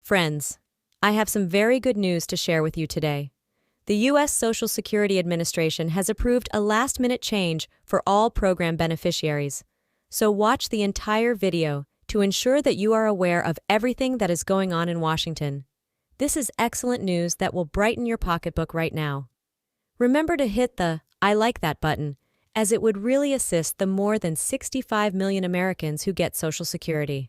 Friends, I have some very good news to share with you today. The U.S. Social Security Administration has approved a last-minute change for all program beneficiaries. So watch the entire video to ensure that you are aware of everything that is going on in Washington. This is excellent news that will brighten your pocketbook right now. Remember to hit the "I like that" button, as it would really assist the more than 65 million Americans who get Social Security.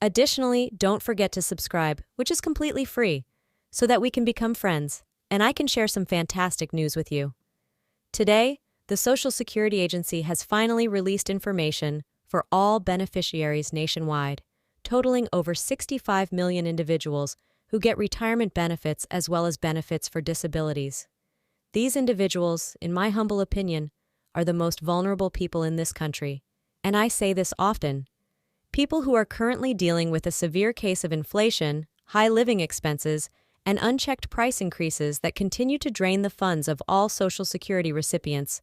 Additionally, don't forget to subscribe, which is completely free, so that we can become friends, and I can share some fantastic news with you. Today, the Social Security Agency has finally released information for all beneficiaries nationwide, totaling over 65 million individuals who get retirement benefits as well as benefits for disabilities. These individuals, in my humble opinion, are the most vulnerable people in this country, and I say this often. People who are currently dealing with a severe case of inflation, high living expenses, and unchecked price increases that continue to drain the funds of all Social Security recipients,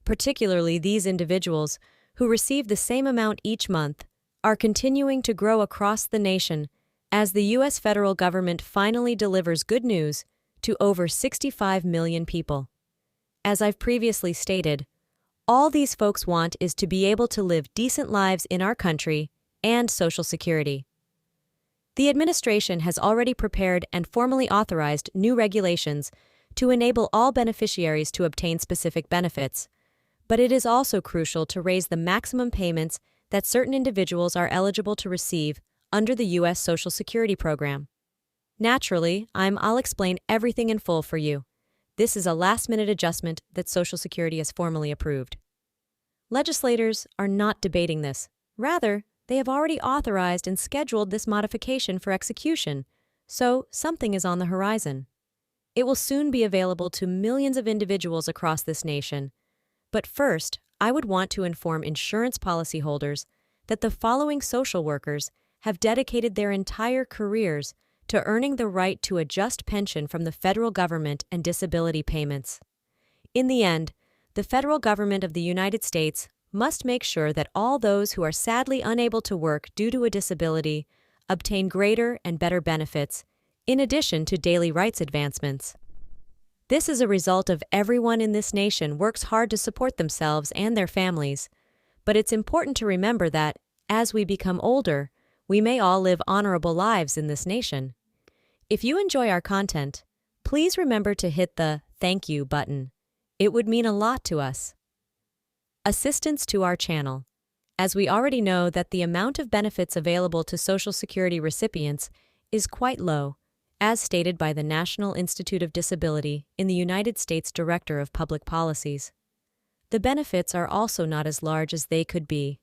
particularly these individuals who receive the same amount each month, are continuing to grow across the nation as the U.S. federal government finally delivers good news to over 65 million people. As I've previously stated, all these folks want is to be able to live decent lives in our country and Social Security. The administration has already prepared and formally authorized new regulations to enable all beneficiaries to obtain specific benefits, but it is also crucial to raise the maximum payments that certain individuals are eligible to receive under the U.S. Social Security program. Naturally, I'll explain everything in full for you. This is a last-minute adjustment that Social Security has formally approved. Legislators are not debating this. Rather, they have already authorized and scheduled this modification for execution, so something is on the horizon. It will soon be available to millions of individuals across this nation. But first, I would want to inform insurance policyholders that the following social workers have dedicated their entire careers to earning the right to a just pension from the federal government and disability payments. In the end, the federal government of the United States must make sure that all those who are sadly unable to work due to a disability obtain greater and better benefits, in addition to daily rights advancements. This is a result of everyone in this nation works hard to support themselves and their families, but it's important to remember that, as we become older, we may all live honorable lives in this nation. If you enjoy our content, please remember to hit the "Thank you" button. It would mean a lot to us. Assistance to our channel. As we already know that the amount of benefits available to Social Security recipients is quite low, as stated by the National Institute of Disability in the United States Director of Public Policies. The benefits are also not as large as they could be.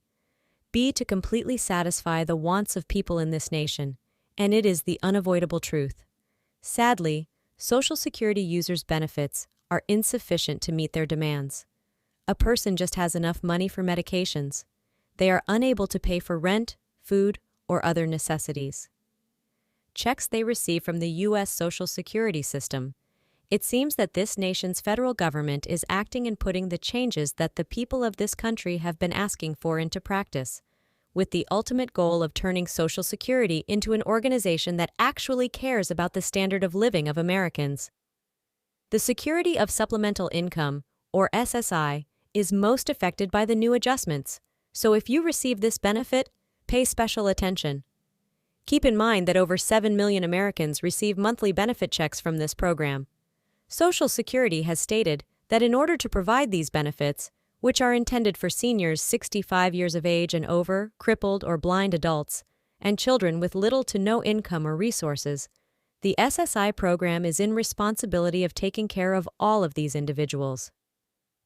To completely satisfy the wants of people in this nation, and it is the unavoidable truth. Sadly, Social Security users' benefits are insufficient to meet their demands. A person just has enough money for medications. They are unable to pay for rent, food, or other necessities. Checks they receive from the U.S. Social Security system. It seems that this nation's federal government is acting and putting the changes that the people of this country have been asking for into practice, with the ultimate goal of turning Social Security into an organization that actually cares about the standard of living of Americans. The Security of Supplemental Income, or SSI, is most affected by the new adjustments, so if you receive this benefit, pay special attention. Keep in mind that over 7 million Americans receive monthly benefit checks from this program. Social Security has stated that in order to provide these benefits, which are intended for seniors 65 years of age and over, crippled or blind adults, and children with little to no income or resources, the SSI program is in responsibility of taking care of all of these individuals.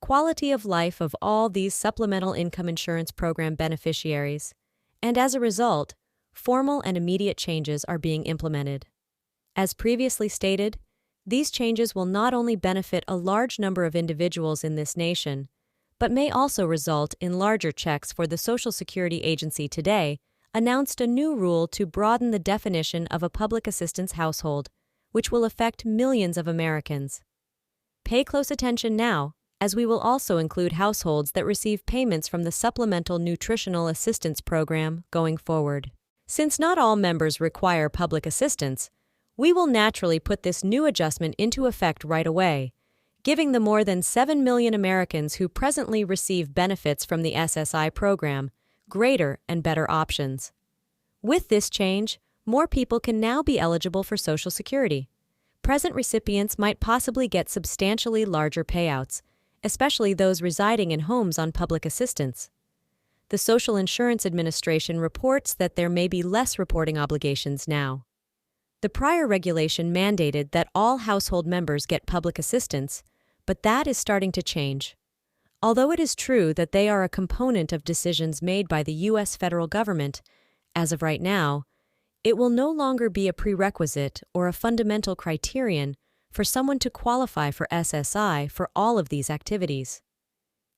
Quality of life of all these Supplemental Income Insurance Program beneficiaries, and as a result, formal and immediate changes are being implemented. As previously stated, these changes will not only benefit a large number of individuals in this nation, but may also result in larger checks for the Social Security Agency today announced a new rule to broaden the definition of a public assistance household, which will affect millions of Americans. Pay close attention now, as we will also include households that receive payments from the Supplemental Nutritional Assistance Program going forward. Since not all members require public assistance, we will naturally put this new adjustment into effect right away, giving the more than 7 million Americans who presently receive benefits from the SSI program greater and better options. With this change, more people can now be eligible for Social Security. Present recipients might possibly get substantially larger payouts, especially those residing in homes on public assistance. The Social Insurance Administration reports that there may be less reporting obligations now. The prior regulation mandated that all household members get public assistance, but that is starting to change. Although it is true that they are a component of decisions made by the U.S. federal government, as of right now, it will no longer be a prerequisite or a fundamental criterion for someone to qualify for SSI for all of these activities.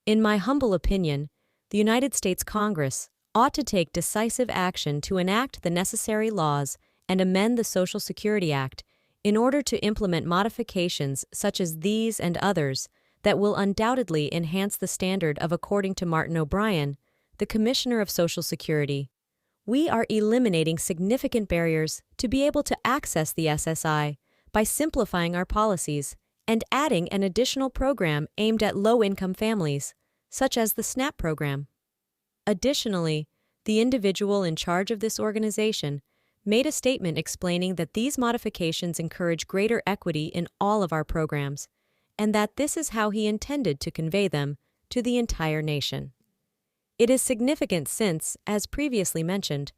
In my humble opinion, the United States Congress ought to take decisive action to enact the necessary laws and amend the Social Security Act in order to implement modifications such as these and others that will undoubtedly enhance the standard of, according to Martin O'Brien, the Commissioner of Social Security. We are eliminating significant barriers to be able to access the SSI by simplifying our policies and adding an additional program aimed at low-income families, such as the SNAP program. Additionally, the individual in charge of this organization made a statement explaining that these modifications encourage greater equity in all of our programs, and that this is how he intended to convey them to the entire nation. It is significant since, as previously mentioned,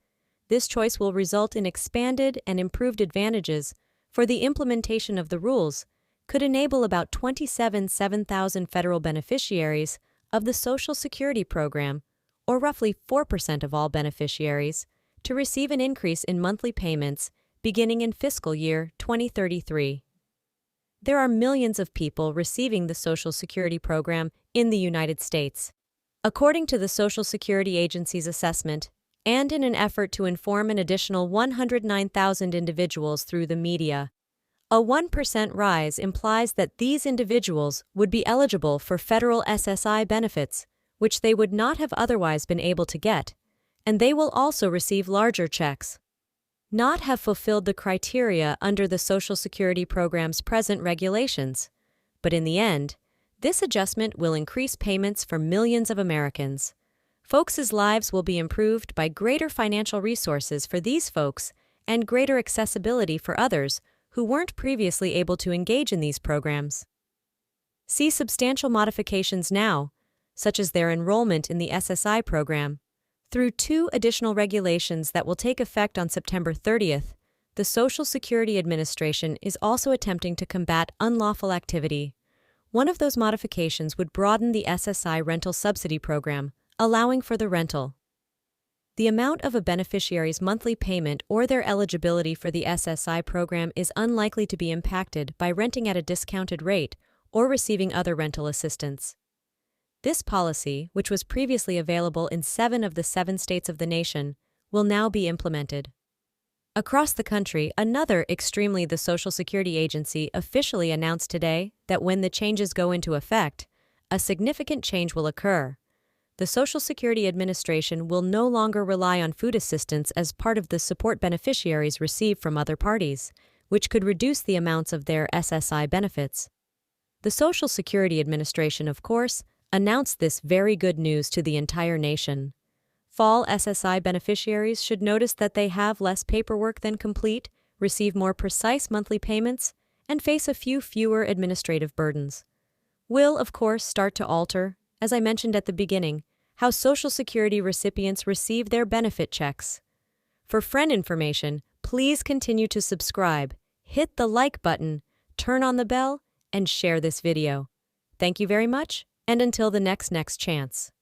this choice will result in expanded and improved advantages for the implementation of the rules, could enable about 27,000 federal beneficiaries of the Social Security program, or roughly 4% of all beneficiaries, to receive an increase in monthly payments beginning in fiscal year 2033. There are millions of people receiving the Social Security program in the United States. According to the Social Security Agency's assessment, and in an effort to inform an additional 109,000 individuals through the media, a 1% rise implies that these individuals would be eligible for federal SSI benefits, which they would not have otherwise been able to get, and they will also receive larger checks. Not have fulfilled the criteria under the Social Security program's present regulations, but in the end, this adjustment will increase payments for millions of Americans. Folks' lives will be improved by greater financial resources for these folks and greater accessibility for others who weren't previously able to engage in these programs. See substantial modifications now, such as their enrollment in the SSI program. Through 2 additional regulations that will take effect on September 30th, the Social Security Administration is also attempting to combat unlawful activity. One of those modifications would broaden the SSI rental subsidy program, allowing for the rental. The amount of a beneficiary's monthly payment or their eligibility for the SSI program is unlikely to be impacted by renting at a discounted rate or receiving other rental assistance. This policy, which was previously available in 7 of the 7 states of the nation, will now be implemented. Across the country, the Social Security Agency officially announced today that when the changes go into effect, a significant change will occur. The Social Security Administration will no longer rely on food assistance as part of the support beneficiaries receive from other parties, which could reduce the amounts of their SSI benefits. The Social Security Administration, of course, announced this very good news to the entire nation. Fall SSI beneficiaries should notice that they have less paperwork than complete, receive more precise monthly payments, and face a few fewer administrative burdens. Will, of course, start to alter, as I mentioned at the beginning, how Social Security recipients receive their benefit checks. For friend information, please continue to subscribe, hit the like button, turn on the bell, and share this video. Thank you very much, and until the next chance.